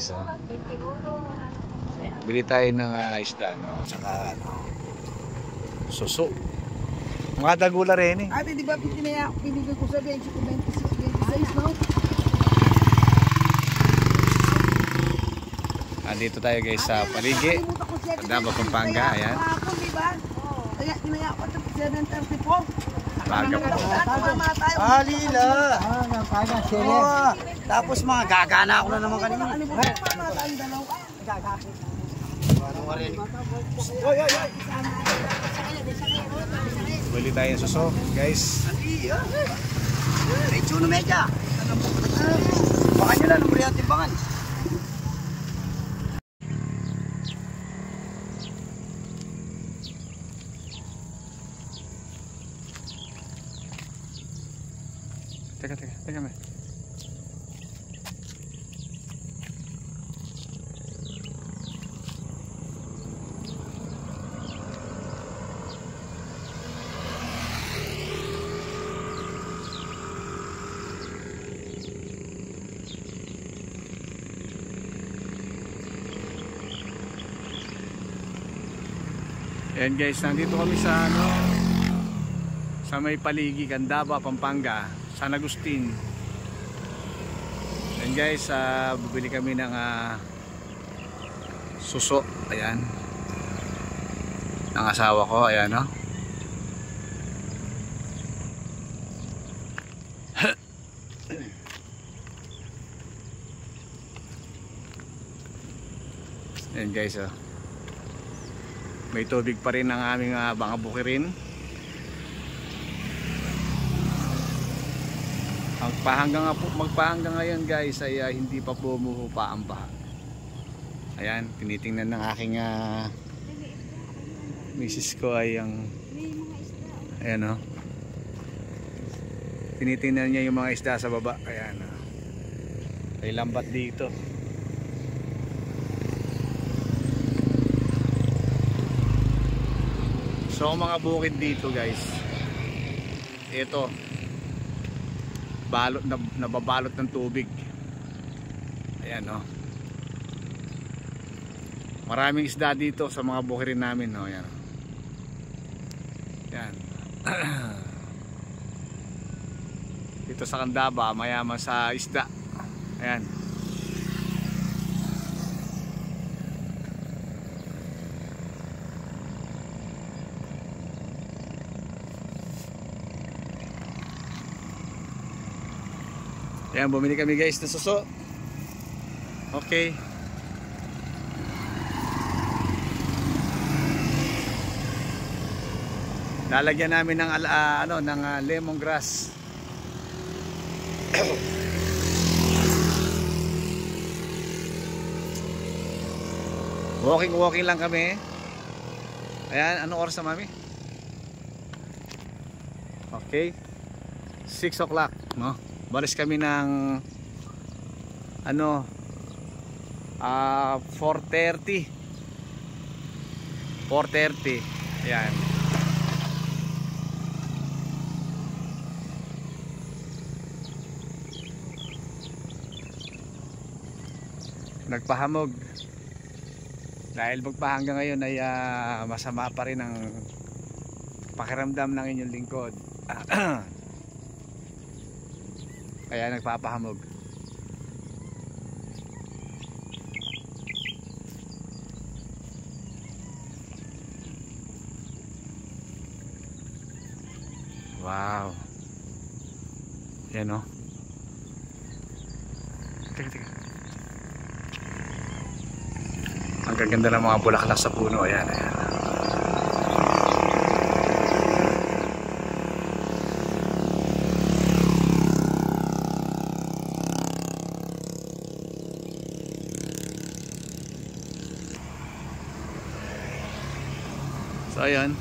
guys, oh. Bili tayo ng isda, no? Saka suso. Mga dagula rin eh. Ate, di ba pinigay ko sa 26, 26, no? Dito tayo guys sa Paligi, Candaba, Pampanga. Ayan. Kaya inaya ko ito 7:34. Baga po. Alila. Nagpaga sila. Tapos mga gagana ako na naman kanina. Ano ba ang dalawa? Oy, oy, oy. Bili tayo ng suso, guys. Lecho na medya. Baka nyo na, lumuri ang timbangan. Teka, may. Ayan guys, nandito kami sa sa may Paligi, Candaba, Pampanga, San Agustin. Ayan guys, bibili kami ng suso. Ayan, ng asawa ko. Ayan, no? Ayan guys, oh. May tubig pa rin ang aming mga bukirin. Magpahanggang ngayon guys ay hindi pa bumuhupa ang baha. Ayan, tinitingnan ng aking misis ko ay ang ayan, oh. Tinitingnan niya yung mga isda sa baba. Ayan, oh. May lambat dito. So mga bukid dito guys, ito balot na nababalot ng tubig. Ayan, no. Maraming isda dito sa mga bukirin namin, no. Ayan. Ayan. Dito sa Candaba, mayaman sa isda. Ayan. Ayan, bumili kami guys ng suso. Okay. Lalagyan namin ng lemongrass. Walking lang kami. Ayan, anong oras na mami? Okay. 6 o'clock, no? Balis kami ng 4:30. Ayan. Nagpahamog. Dahil magpahanggang ngayon ay masama pa rin ang pakiramdam ng inyong lingkod. Kaya nagpapahamog. Wow. Yan, no? Teka. Ang gaganda ng mga bulaklak sa puno. Ayan. So ayan,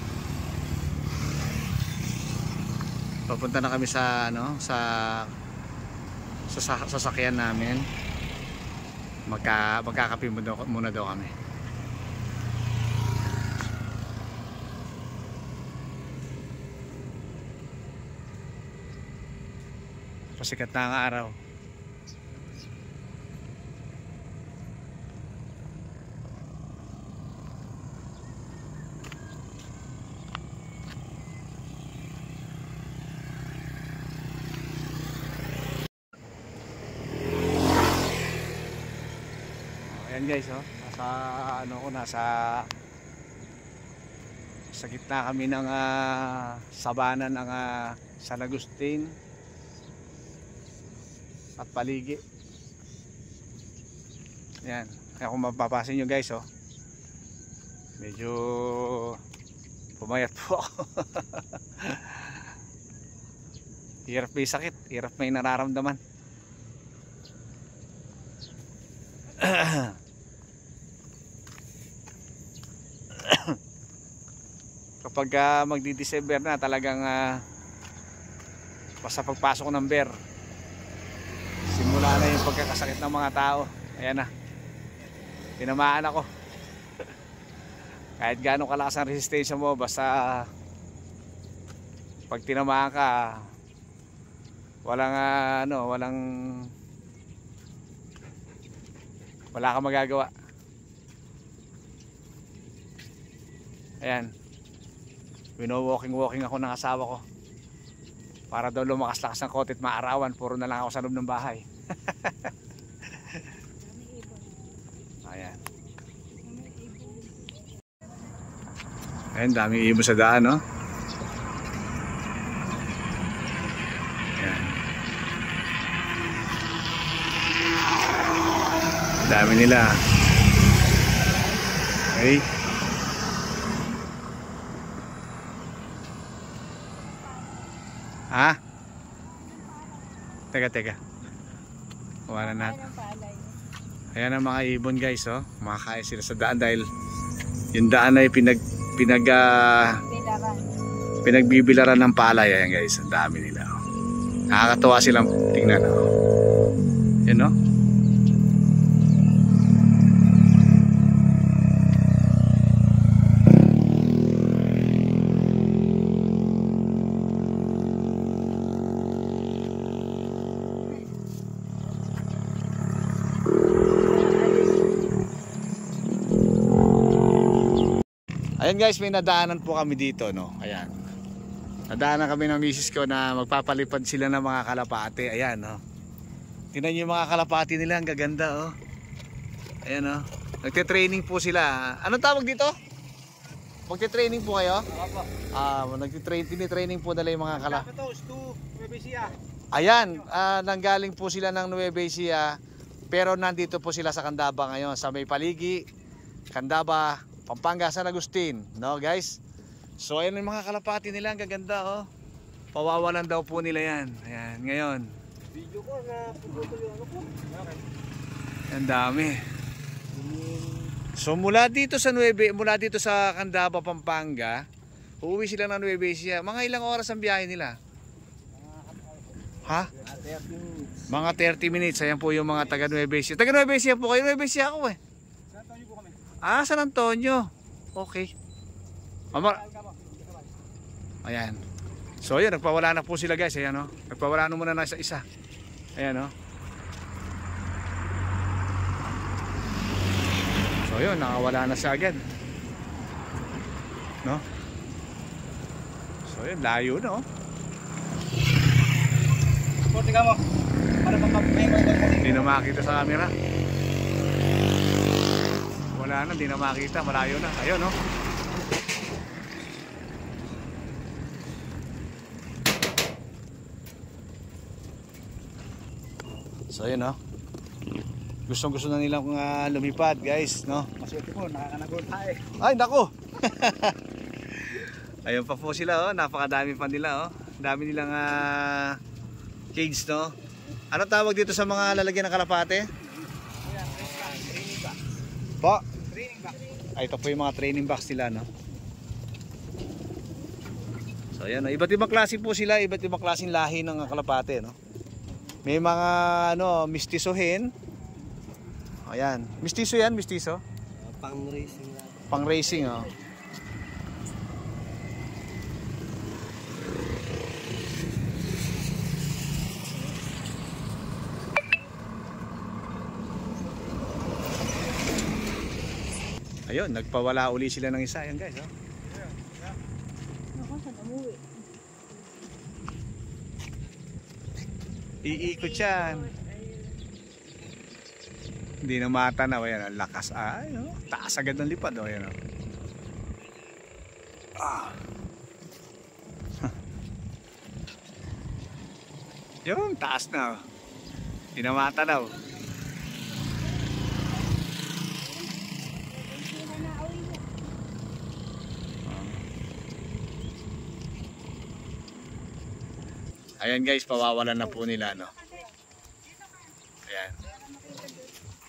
papunta na kami sa sa sasakyan namin. Magkakape muna daw kami. Pasikat na ang araw. Ayan guys, oh. Nasa ano ko, nasa sa gitna kami ng sabana ng San Agustin at paligi. Ayan, kaya kung mapapasin nyo guys, oh, medyo pumayat po ako. Hirap may sakit, hirap may nararamdaman. Kapag magdi-December na, talagang basta pagpasok ng bear, simula na yung pagkakasakit ng mga tao. Ayan na, tinamaan ako. Kahit gaano kalakas ang resistensya mo, basta pag tinamaan ka, walang wala kang magagawa. Ayan, walking ako ng asawa ko para daw lumakas-lakas ng konti at maarawan. Puro na lang ako sa loob ng bahay. Ayan. Ayan, daming ibon sa daan, no? Ayan. Dami nila. Okay. Ha? Teka. Kuha na natin. Ayan ang mga ibon guys, oh. Makakain sila sa daan dahil yung daan ay pinagbibilaran ng palay. Ayan guys, ang dami nila, oh. Nakakatuwa silang tingnan, oh. Yan, no? Ayan guys, may nadaanan po kami dito, no? Ayan. Nadaanan kami ng misis ko na magpapalipad sila ng mga kalapate. Ayan, no? Tingnan niyo yung mga kalapate nila, ang gaganda, oh. Ayan, no? Nagte-training po sila. Anong tawag dito? Magte-training po kayo? Opo. Nagte-training po nila yung mga kalapate. Ayan, nanggaling po sila ng Nueva Ecija, pero nandito po sila sa Candaba ngayon, sa may paligi, Candaba, Pampanga, San Agustin, no guys? So ayan yung mga kalapati nila, ang gaganda, oh. Pawawalan daw po nila yan. Ayan, ngayon. Video ko na ano po. Ang dami. So mula dito sa Candaba, Pampanga, uuwi sila ng Nueva Ecija. Mga ilang oras ang biyahe nila? Ha? 30 minutes. Mga 30 minutes. Ayan po yung mga taga Nueva Ecija. Taga Nueva Ecija po kayo? Nueva Ecija ako, eh. San Antonio. Okay. Ayan. So yun, nagpawala na po sila guys. Ayan, no? Nagpawala na muna na isa. Ayan, no? So yun, nakawala na siya agad, no? So yun, layo na, oh. Hindi na makita sa camera. Wala na, hindi na makita, malayo na. Ayun, no? So ayun, no? Gustong-gusto na nilang lumipad, guys, no? Maswerte po, nakakanagol tayo. Ay, naku! Ayun pa po sila, oh. Napakadami pa nila, oh. Dami nilang cage, no? Ano tawag dito sa mga lalagyan ng kalapate? Po? Training box. Ay, ito po yung mga training box nila, no? So ayan, iba't ibang klase po sila, iba't ibang klaseng lahi ng kalapate, no? May mga mistisohin. Ayan, mistiso yan, mistiso. Pang racing lang. Pang racing, oh. Ayun, nagpawala uli sila ng isa. Ayan guys, oh. Iikot yan. Hindi na matanaw. Ayan, ang lakas. Ay, oh, taas agad ng lipad. Oh, ayan, oh. Yun, taas na. Hindi na matanaw. Ayan guys, pawawalan na po nila, no. Ayan.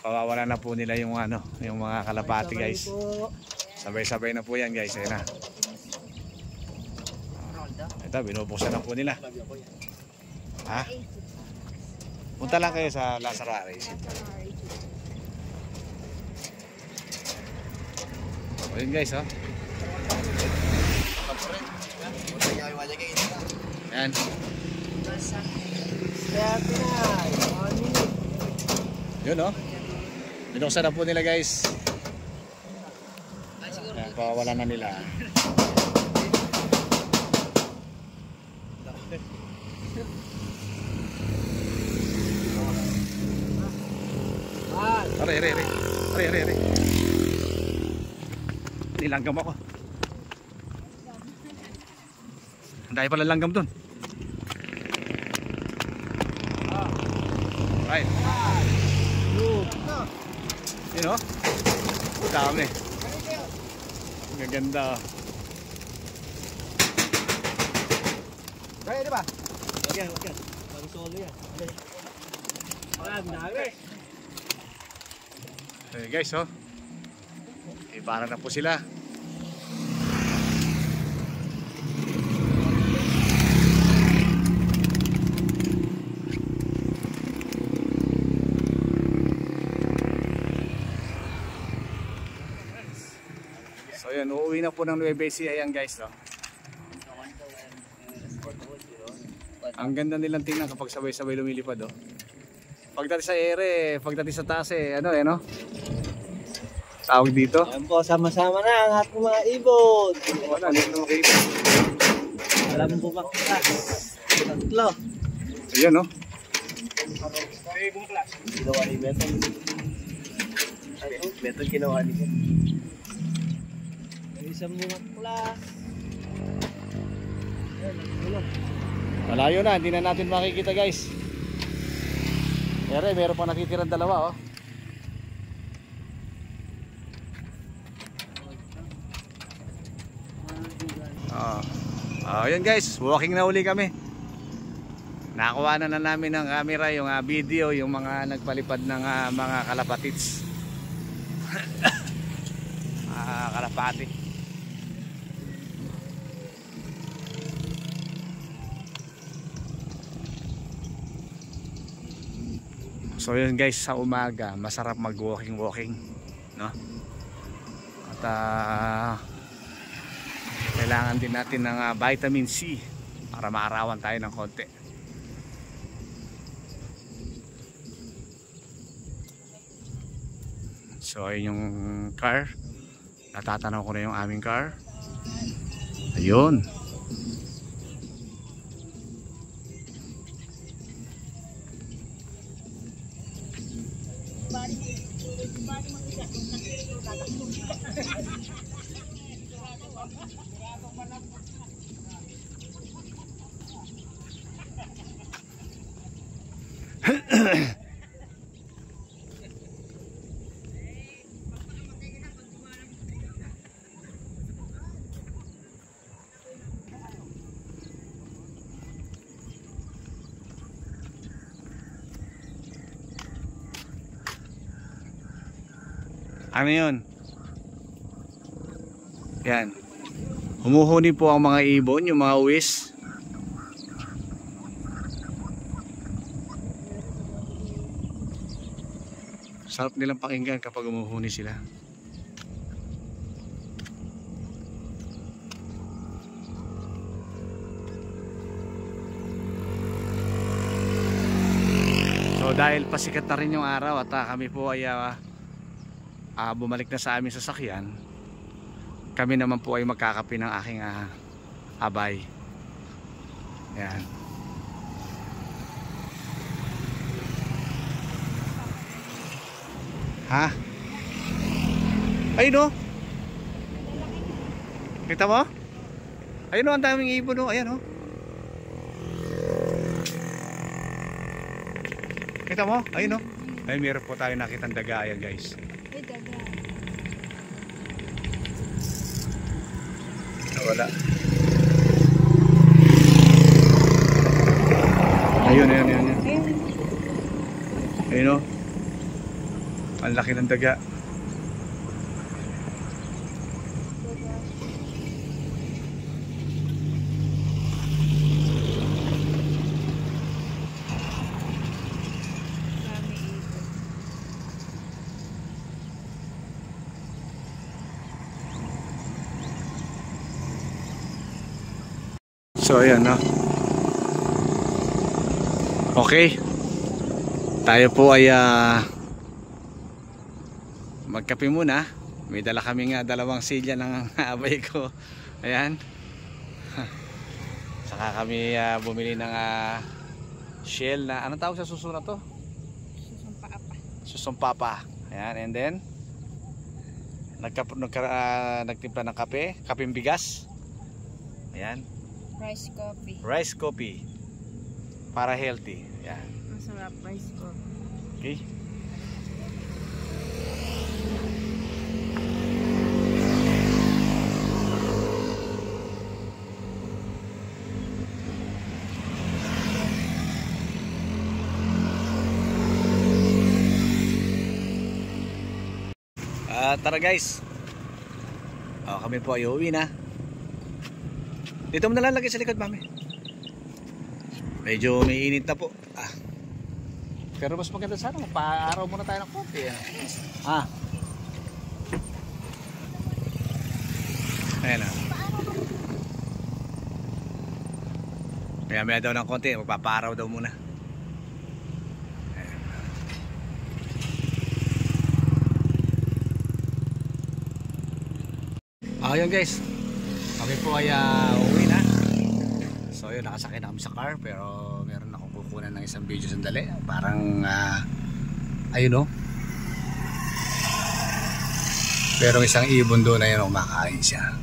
Pawawalan na po nila yung ano, yung mga kalapati guys. Sabay-sabay na po yan guys, ayan na. Ito, binubuksan na po nila. Ha? Punta lang kayo sa Lazaro Aris. Ayan guys, oh. Ayan. Yun, oh. Binuksan na po nila guys. Ayan, pawawalan na nila. Are. Nilanggam ako. Ang dahil pala langgam dun. Right. Yun, oh. Dami. Gaganda. Kaya di ba? Wag. Bago solo yan. Wala, dami. Hey guys, oh. Ibara na po sila. So yun, uuwi na po ng Nueva Ecija yan guys, no? Ang ganda nilang tingnan kapag sabay-sabay lumilipad, oh. Pagdating sa ere, pagdating sa taas, ano, no? Tawag dito. Ayan po, sama-sama na ang ating mga ibon. Wala, dito makikita. Alam mo ba kita? Tatlo. Ayan, no? Ginawa ni Beto. Beto ginawa ni Beto. May isang bungang class. Malayo na, hindi na natin makikita guys. Pero meron pa natitirang dalawa, oh. Ayan guys, walking na uli kami. Nakuha na namin ng camera, yung video, yung mga nagpalipad ng mga kalapatits. Kalapati. So yun guys, sa umaga masarap mag walking, no? At kailangan din natin ng vitamin C para maarawan tayo ng konti. So ayun yung car. Natatanaw ko na yung aming car. Ayun. Ano yun? Yan. Humuhuni po ang mga ibon, yung mga uwis. Sarap nilang pakinggan kapag humuhuni sila. So dahil pasikat na rin yung araw at kami po ay bumalik na sa aming sasakyan, kami naman po ay magkakape ng aking abay. Yan. Ha? Ayun o. Kita mo? Ayun o, ang daming ibon o. Ayan o. Kita mo? Ayun o. Ay, meron po tayo nakitang daga. Ayan guys. Ay, daga. Wala. Ayun. Ayun o. Ang laki ng daga. So ayan no. Okay. Tayo po ay magkape muna. May dala kaming dalawang silya ng abay ko. Ayan. Saka kami bumili ng shell na anong tawag sa suso na to? Susumpapa. Ayan, and then nagtimpla ng kape, kapeng bigas. Ayan. Rice coffee para healthy. Yan. Masarap rice coffee. Okay. Tara guys. Kami po ay uuwi na. Dito mo nalalagay sa likod, mami. Medyo may init na po. Pero mas maganda sana pa-araw muna tayo ng konti. Ayan na. Maya daw ng konti, magpapa-araw daw muna. Ayun guys, kami po ay uwi na. So yun, nakasakay na kami sa car. Pero meron akong kukunan ng isang video sandali. Parang ayun o. Pero isang ibon doon na yun, kumakain siya.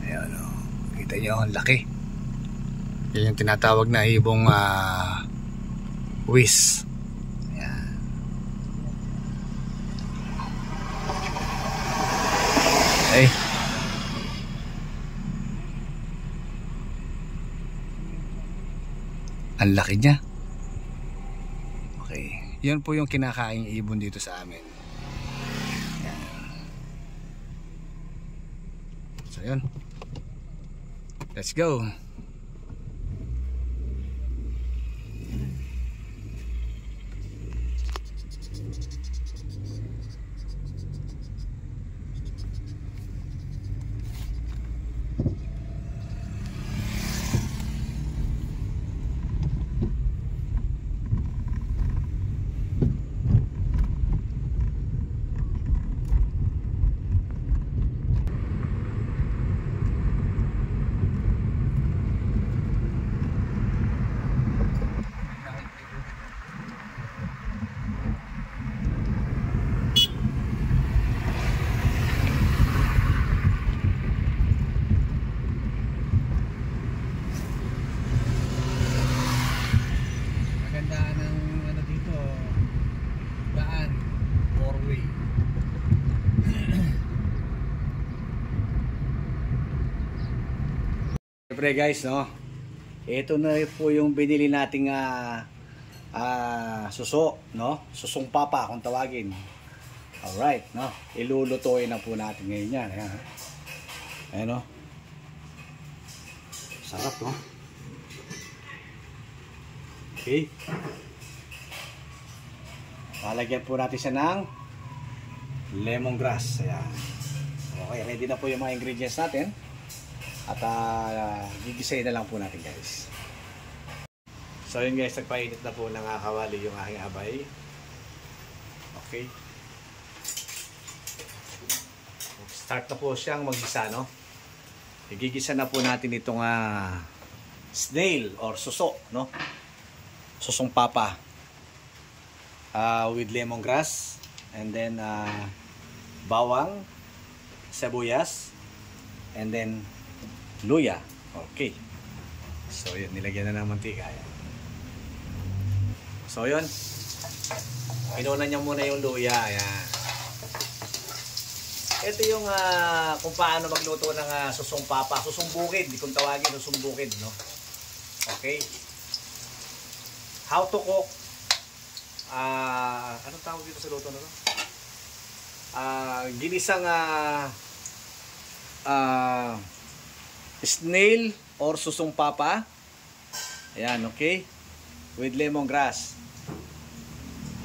Ayun o. Kita nyo, ang laki. Yan yung tinatawag na ibong wis. Ayan. Ay. Ang laki niya. Okay. Yan po yung kinakaing ibon dito sa amin. Yan. So yun. Let's go. Siyempre guys, no, ito na po yung binili nating suso, no, susong papa kung tawagin. Alright, no, ilulutuin na po natin ngayon yan. Ayan, ayan no, sarap no. Okay, lalagyan po natin siya ng lemongrass. Ayan. Okay, ready na po yung mga ingredients natin. At gigisayin na lang po natin guys. So yun guys, nagpainit na po ng kawali yung aking abay. Okay. Start na po siyang maggisa, no. Igigisa na po natin itong snail or suso, no. Susong papa with lemongrass. and then bawang, sibuyas, and then luya. Okay. So yun, nilagyan na ng mantika. Ayan. So yun, inunan niya muna yung luya. Ayan. Ito yung kung paano magluto ng susong papa, susong bukid, kung tawagin susong bukid, no? Okay. How to cook anong tawag dito sa luto na to? Ginisang snail or susong papa. Ayan, okay? With lemongrass.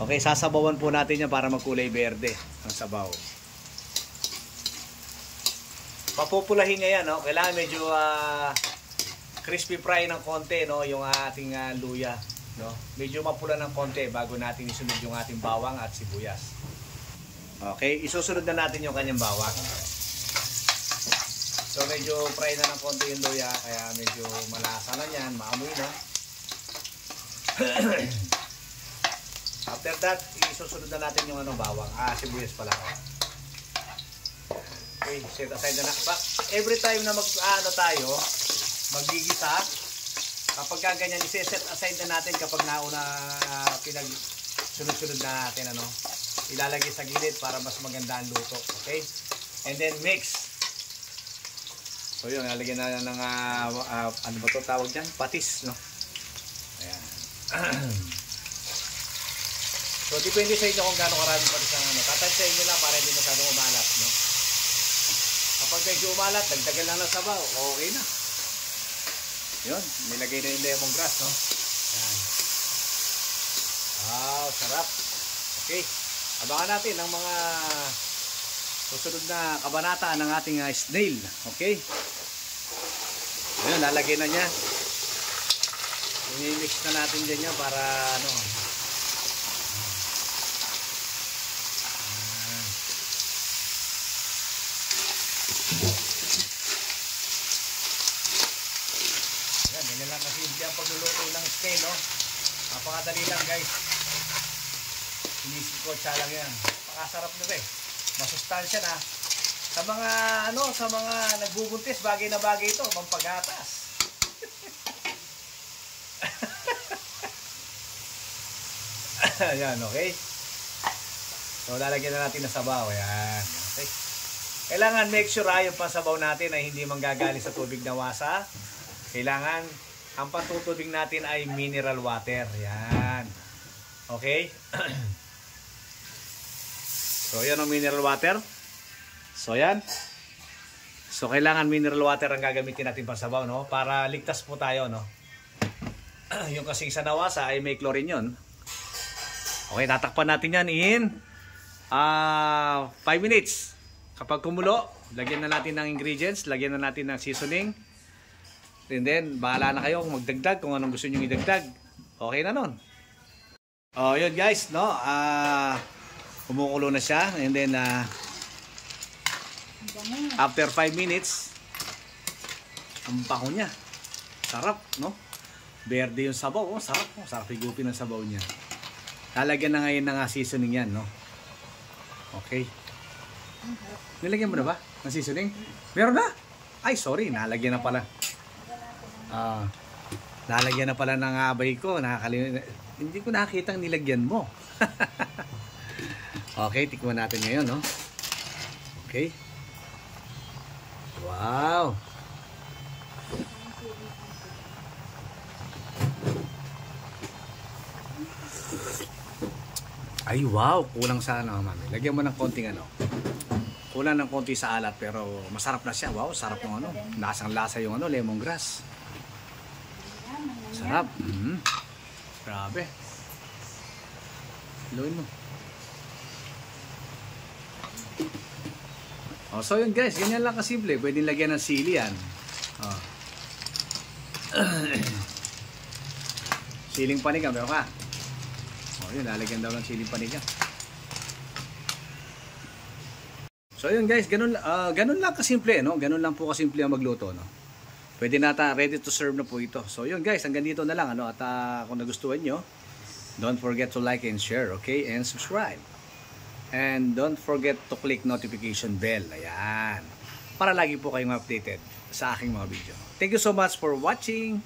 Okay, sasabawan po natin yan para magkulay berde ang sabaw. Papupulahin niya yan, no? Kailangan medyo crispy fry ng konti, no? Yung ating luya, no? Medyo mapula ng konti bago natin isunod yung ating bawang at sibuyas. Okay, isusunod na natin yung kanyang bawang. So medyo fry na ng konti yung luya, kaya medyo malasa na yan, maamoy na. After that, isusunod na natin yung bawang, sibuyas pala. Okay, set aside na. Every time na tayo, magigisa, kapag ganyan, i-set aside na natin kapag nauna pinag-sunod-sunod na natin, ilalagay sa gilid para mas maganda ang luto. Okay? And then mix. So yun, nalagyan na ng, ano ba ito tawag dyan? Patis, no? Ayan. So, depende sa inyo kung gaano karami patis ang Tatansayin nyo lang para hindi masyadong umalat, no? Kapag medyo umalat, dagdagan lang ng sabaw, okay na. Yun, nilagay na yung lemongrass, no? Yan. Wow, sarap. Okay, abangan natin ang mga susunod na kabanata ng ating snail. Okay? Ayun, lalagay na niya. I-mix na natin dyan niya para ganyan lang kasi hindi ang pagluluto ng snail, no? Napakadali lang, guys. Sinisip ko, lang yan. Napakasarap nito eh. Masustansya na. Sa mga sa mga nagbubuntis, bagay na bagay ito, pampagatas. Ayan, okay. So lalagyan na natin ng sabaw. Ayan. Okay. Kailangan make sure yung pasabaw natin ay hindi manggagaling sa tubig na wasa. Kailangan ang patutubig natin ay mineral water. Yan. Okay? So, yan ang mineral water. So, yan. So, kailangan mineral water ang gagamitin natin pasabaw, no? Para ligtas po tayo, no? Yung kasing sa nawasa ay may chlorine yun. Okay, tatakpan natin yan in 5 minutes. Kapag kumulo, lagyan na natin ng ingredients, lagyan na natin ng seasoning. And then, bahala na kayo kung magdagdag, kung anong gusto nyo idagdag. Okay na nun. Oh, yun guys, no? Kumukulo na siya. And then, after 5 minutes, ang bango niya. Sarap, no? Berde yung sabaw. Oh, sarap. Oh, sarap higupin ang sabaw niya. Lalagyan na ngayon ng seasoning yan, no? Okay. Nilagyan mo na ba ng seasoning? Meron na? Ay, sorry. Nalagyan na pala. Nalagyan na pala ng abay ko. Hindi ko nakakita ang nilagyan mo. Okay, tikman natin ngayon, no? Okay. Wow. Ay, wow. Kulang sana, mami. Lagyan mo ng konting kulang ng konti sa alat, pero masarap na siya. Wow, sarap ng lasang-lasa yung lemongrass. Sarap. Grabe. Luin mo. Oh, so yun guys, ganyan lang kasimple. Pwedeng lagyan ng sili yan. Oh. Siling panigang, meron ka? Oh, yun, lalagyan daw ng siling panigang. So yun guys, ganun lang kasimple, no? Ganun lang po kasimple ang magluto, no? Pwede nata, ready to serve na po ito. So yun guys, hanggang dito na lang, At kung nagustuhan nyo, don't forget to like and share, okay? And subscribe. And don't forget to click notification bell. Ayan. Para lagi po kayong updated sa aking mga video. Thank you so much for watching.